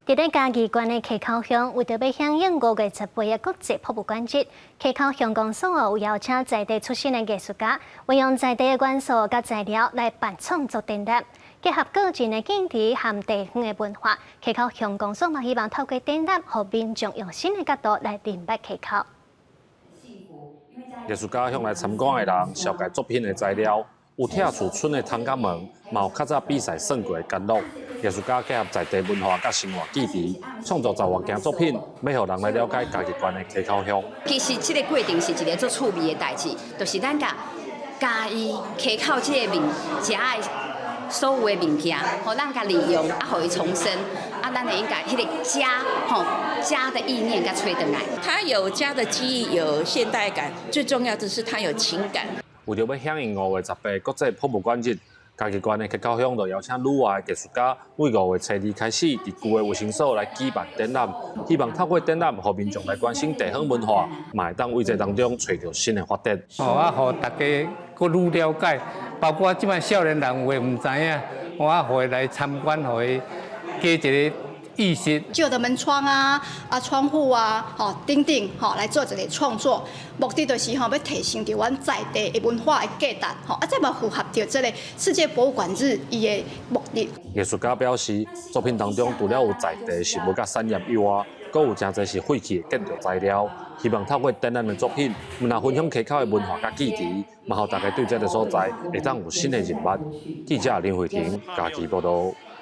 伫咧嘉义县的溪口乡，为着要响应5月18的国际博物馆节，溪口乡公所有邀请在地出身的艺术家，运用在地的元素甲材料来办创作展览，结合个人的景题和地方的文化。溪口乡公所嘛希望透过展览，让民众用新的角度来认识溪口。艺术家向来参观的人了解作品的材料，有拆厝村的汤甲门，嘛有较早比赛算过的干乐。艺术家结合在地文化甲生活记忆，创作10多件作品，要让人来了解嘉义县的溪口乡。其实这个过程是一个做趣味的代志，就是咱甲嘉义溪口这个食的所有的物件，咱甲利用，互伊重生，咱会应该迄个家，家的意念甲吹回来。它有家的记忆，有现代感，最重要的是它有情感。为着要响应5月18国际博物馆日，嘉义县的溪口乡就邀请女外的艺术家，为5月初2开始，伫旧的卫生所来举办展览，希望透过展览，让民众来关心地方文化，嘛会当为这当中找到新的发展。互大家搁愈了解，包括即摆少年人有诶唔知影，互伊来参观，互伊加一个意识。旧的门窗啊、窗户啊、顶顶来做一个创作，目的就是要提升着阮在地的文化的价值，再嘛符合着这个世界博物馆日伊的目的。艺术家表示，作品当中除了有在地食物甲产业以外，阁有真侪是废弃的建筑材料。希望透过展览的作品，唔但分享溪口的文化甲记忆，嘛，让大家对这个所在会当有新的认识。记者林慧婷，嘉义报道。